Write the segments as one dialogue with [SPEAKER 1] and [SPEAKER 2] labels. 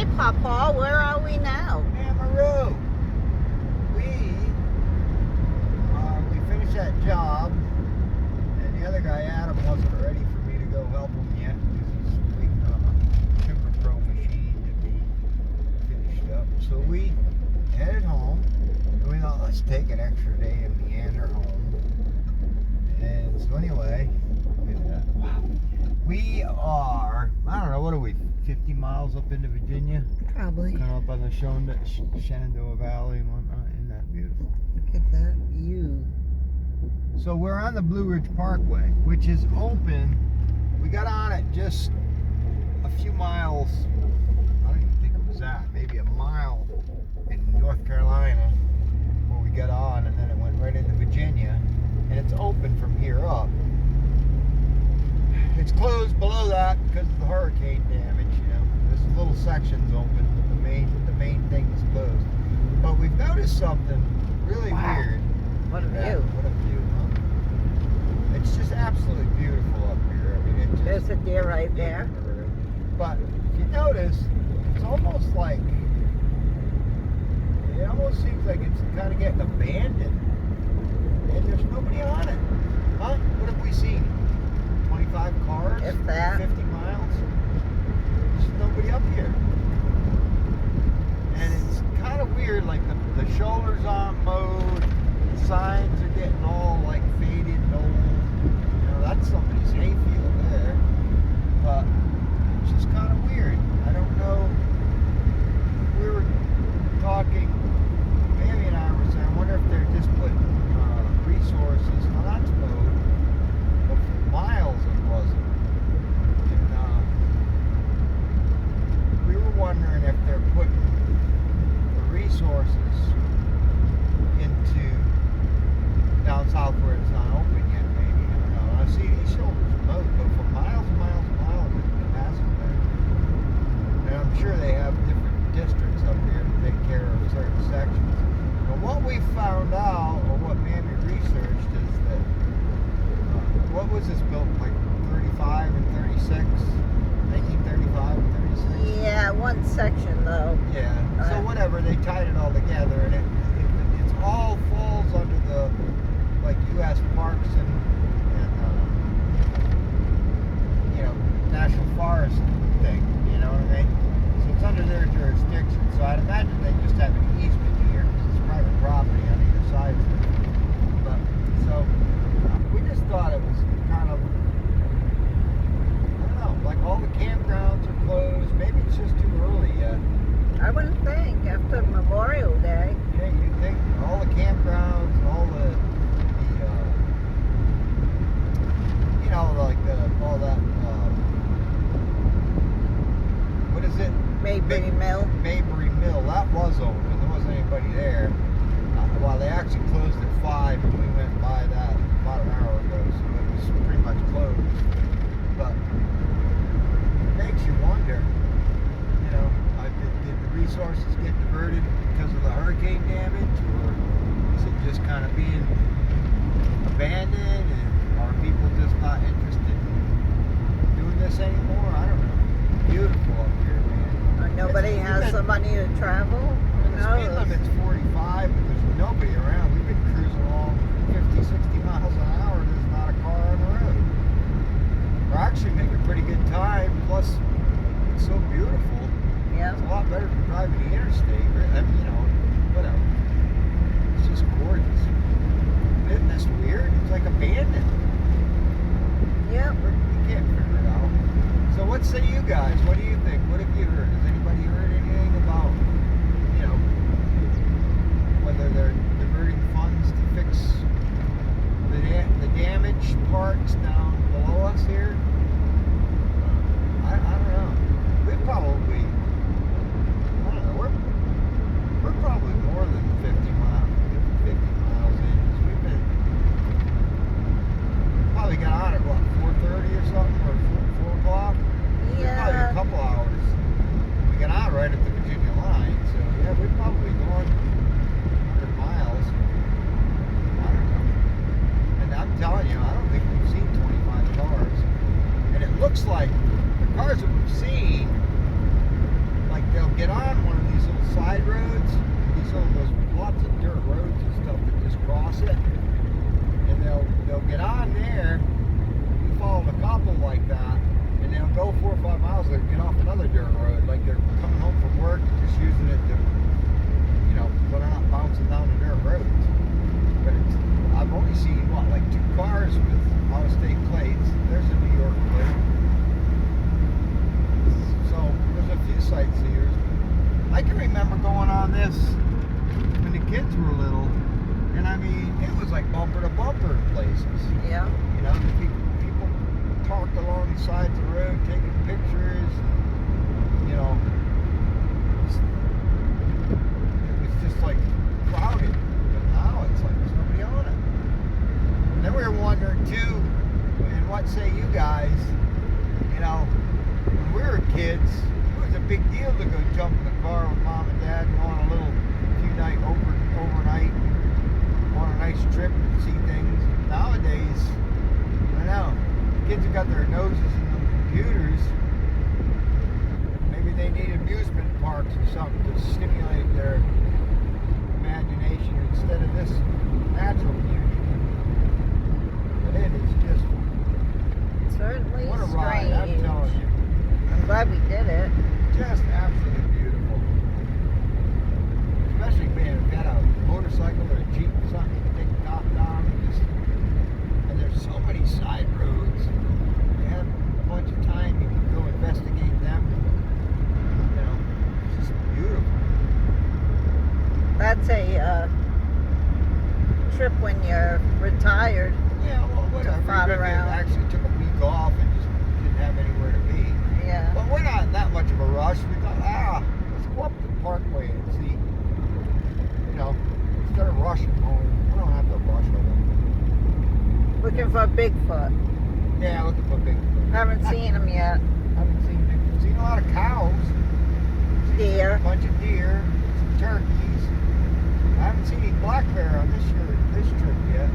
[SPEAKER 1] Hey, Papa, where are we now?
[SPEAKER 2] Amarillo. We finished that job, and the other guy, Adam, wasn't ready for me to go help him yet because he's waiting on a timber pro machine to be finished up. So we headed home, and we thought, let's take an extra day and meander home. And so anyway, we are, I don't know, what are we, 50 miles up into Virginia?
[SPEAKER 1] Probably.
[SPEAKER 2] Kind of up on the Shenandoah Valley and whatnot. Isn't that beautiful?
[SPEAKER 1] Look at that view.
[SPEAKER 2] So we're on the Blueridge Parkway, which is open. We got on it just a few miles. I don't even think it was that. Maybe a mile in North Carolina where we got on, and then it went right into Virginia. And it's open from here up. It's closed below that because of the hurricane damage. This little section's open, but the main thing is closed. But we've noticed something really weird.
[SPEAKER 1] What a view.
[SPEAKER 2] What a view, huh? It's just absolutely beautiful up here. I mean,
[SPEAKER 1] There's a deer right there.
[SPEAKER 2] But if you notice, it's almost like, it almost seems like it's kind of getting abandoned. And there's nobody on it. Huh? What have we seen? 25 cars?
[SPEAKER 1] If that.
[SPEAKER 2] 50 miles? There's nobody up here. And it's kind of weird, like the shoulders aren't mowed, the signs are getting all like faded and old. That's somebody's hayfield there. But it's just kind of weird. I don't know. We were talking, Mammy and I were saying, I wonder if they're just putting resources, well, that's mowed, but for miles it wasn't. And we were wondering if they're putting the resources into down south where it's not open yet, maybe. I don't know. I see these shoulders are mowed, but for miles and miles and miles it hasn't been. And I'm sure they have different districts up here to take care of certain sections. But what we found out, or what Mammy researched, is that what was this built, like 35 and 36? 1935 and 36?
[SPEAKER 1] Yeah, one section though.
[SPEAKER 2] Yeah. So whatever, they tied it all together, and it's all falls under the like U.S. Parks and National Forest thing. You know what I mean? So it's under their jurisdiction. So I'd imagine they just have an easement here because it's private property on either side. But so we just thought it was kind of, I don't know, like all the campgrounds are closed. Maybe it's just too early yet.
[SPEAKER 1] I wouldn't think after Memorial Day.
[SPEAKER 2] Yeah, you'd think all the campgrounds and all the all that, what is it?
[SPEAKER 1] Mayberry Mill.
[SPEAKER 2] Mayberry Mill, that was open. There wasn't anybody there. Well, they actually closed at 5, and we went by that about an hour ago, so it was pretty much closed. But it makes you wonder, did the resources get diverted because of the hurricane damage, or is it just kind of being abandoned, and are people just not interested in doing this anymore? I don't know. Beautiful up here, man.
[SPEAKER 1] Or nobody has the money to travel? Who
[SPEAKER 2] The speed
[SPEAKER 1] knows?
[SPEAKER 2] limit's 45, but there's nobody around. We've been cruising along 50, 60 miles an hour. There's not a car on the road. We're actually making pretty good time. Plus, it's so beautiful.
[SPEAKER 1] Yeah.
[SPEAKER 2] It's a lot better than driving the interstate. I mean, whatever. It's just gorgeous. Isn't this weird? It's like abandoned.
[SPEAKER 1] Yep.
[SPEAKER 2] We can't figure it out. So what say you guys? What do you think? What have you heard? Has anybody heard anything about, whether they're diverting funds to fix the damaged parts down below us here? I don't know. We probably, I don't know, we're probably more than 50 miles in. 'Cause we've been, probably got on at what, 4:30 or something, or 4 o'clock? Probably a
[SPEAKER 1] Yeah.
[SPEAKER 2] couple hours. We got on right at the Virginia line, so yeah, we've probably gone 100 miles. I don't know. And I'm telling you, I don't think we've seen 25 cars. And it looks like the cars that we've seen, like they'll so there's lots of dirt roads and stuff that just cross it, and they'll get on there. You follow the couple like that, and they'll go 4 or 5 miles. They'll get off another dirt road, like they're coming home from work and just using it to, so they're not bouncing down the dirt roads. But I've only seen like 2 cars with out-of-state plates. There's a New York plate. So there's a few sightseers. I can remember going on this when the kids were little, and I mean, it was like bumper to bumper in places.
[SPEAKER 1] Yeah.
[SPEAKER 2] People parked along the sides of the road taking pictures. It was just like crowded. But now it's like there's nobody on it. And then we were wondering too, and what say you guys? When we were kids, it was a big deal to go jump in the car with mom and dad and go on a little few night overnight, on a nice trip and see things. Nowadays, I don't know, kids have got their noses in the computers. Maybe they need amusement parks or something to stimulate their imagination instead of this natural beauty. But it is just
[SPEAKER 1] Certainly
[SPEAKER 2] what a
[SPEAKER 1] strange.
[SPEAKER 2] ride, I'm telling you.
[SPEAKER 1] I'm glad we did it.
[SPEAKER 2] Just absolutely beautiful. Especially being if you had a motorcycle or a Jeep or something, you can take the top down and there's so many side roads. You have a bunch of time, you can go investigate them. It's just beautiful.
[SPEAKER 1] That's a trip when you're retired.
[SPEAKER 2] Yeah, well, whatever.
[SPEAKER 1] Fly
[SPEAKER 2] Even if you
[SPEAKER 1] around.
[SPEAKER 2] actually took a week off and just didn't have anywhere to be.
[SPEAKER 1] Yeah.
[SPEAKER 2] But we're not in that much of a rush. We thought, let's go up the parkway and see. Instead of rushing home, we don't have to rush home.
[SPEAKER 1] Looking for Bigfoot.
[SPEAKER 2] Yeah, looking for Bigfoot.
[SPEAKER 1] Haven't seen him yet.
[SPEAKER 2] Haven't seen Bigfoot. Seen a lot of cows.
[SPEAKER 1] Deer.
[SPEAKER 2] A bunch of deer. Some turkeys. I haven't seen any black bear on this trip yet.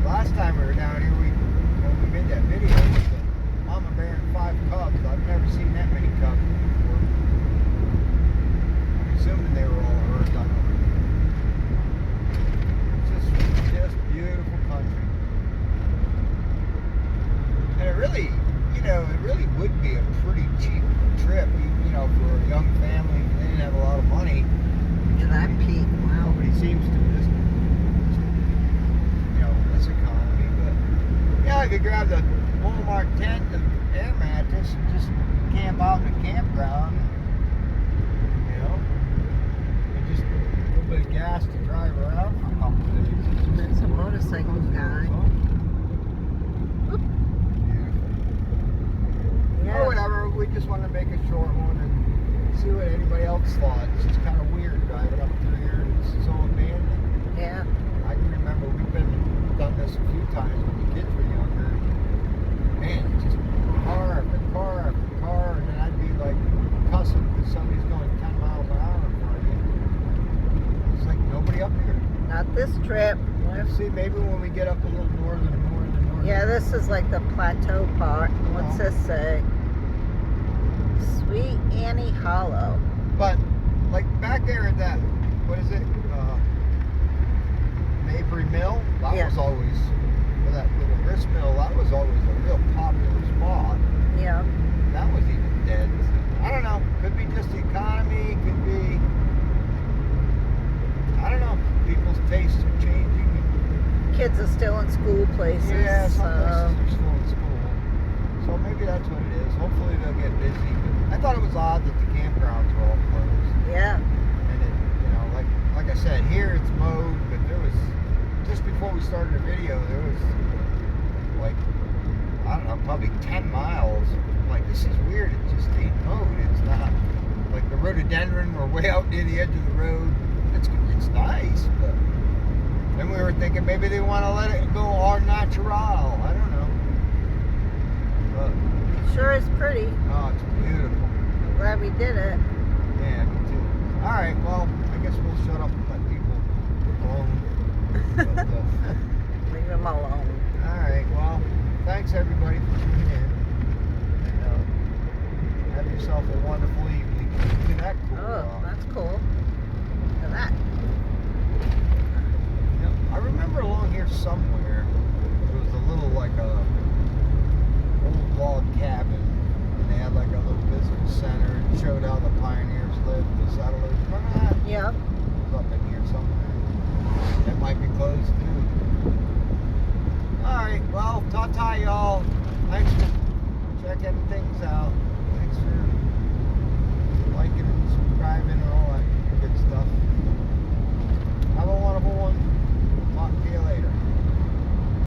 [SPEAKER 2] But last time we were down here, when we made that video with the mama bear and 5 cubs. I've never seen that many cubs before. I'm assuming they were all herd. I don't know. It's just beautiful country. And it really would be a pretty cheap trip, for a young family. They didn't have a lot of money.
[SPEAKER 1] Yeah, that peak. Wow.
[SPEAKER 2] Nobody seems to just this economy. But yeah, if you grab the Walmart tent and air mattress and just camp out in a campground, and just a little bit of gas to drive around for a couple of days.
[SPEAKER 1] There's a motorcycle guy.
[SPEAKER 2] Beautiful.
[SPEAKER 1] Yeah.
[SPEAKER 2] Or whatever, we just wanted to make a short one and see what anybody else thought. It's just kind of weird driving up through here and it's so abandoned.
[SPEAKER 1] Yeah.
[SPEAKER 2] I can remember we've done this a few times when the kids were younger. Man, it's just car after car after car, and then I'd be like cussing because somebody's going 10 miles an hour in front of you. It's like nobody up here.
[SPEAKER 1] Not this trip.
[SPEAKER 2] Let's see, maybe when we get up a little northern.
[SPEAKER 1] Yeah, this is like the plateau part. What's this say? Sweet Annie Hollow.
[SPEAKER 2] But like back there at that, what is it? Mabry Mill? That was always, or that little grist mill, that was always a real popular spot.
[SPEAKER 1] Yeah.
[SPEAKER 2] That was even dead. I don't know. Could be just the economy. Could be, I don't know. People's tastes are changing.
[SPEAKER 1] Kids are still in school places.
[SPEAKER 2] Yeah, some places are still in school. So maybe that's what it is. Hopefully they'll get busy. But I thought it was odd that the campgrounds were all closed.
[SPEAKER 1] Yeah.
[SPEAKER 2] And it, like I said, here it's mowed, but there was, just before we started the video, there was like, I don't know, probably 10 miles. Like, this is weird. It just ain't mowed. It's not like the rhododendron were way out near the edge of the road. It's nice, but then we were thinking maybe they want to let it go au natural. I don't know. But
[SPEAKER 1] Sure is pretty.
[SPEAKER 2] oh, it's beautiful.
[SPEAKER 1] I'm glad we did it.
[SPEAKER 2] Yeah, me too. All right, well, I guess we'll shut up and let people alone. But,
[SPEAKER 1] Leave them alone.
[SPEAKER 2] all right, well, thanks everybody for tuning in. And have yourself a wonderful evening. Look at that cool
[SPEAKER 1] Oh,
[SPEAKER 2] rock.
[SPEAKER 1] that's cool. that.
[SPEAKER 2] Yep. I remember along here somewhere there was a little like a old log cabin, and they had like a little visitor center and showed how the pioneers lived, the settlers. Remember that?
[SPEAKER 1] Yep.
[SPEAKER 2] It was up in here somewhere. That might be closed too. All right. Well, ta-ta, y'all. Thanks for checking things out.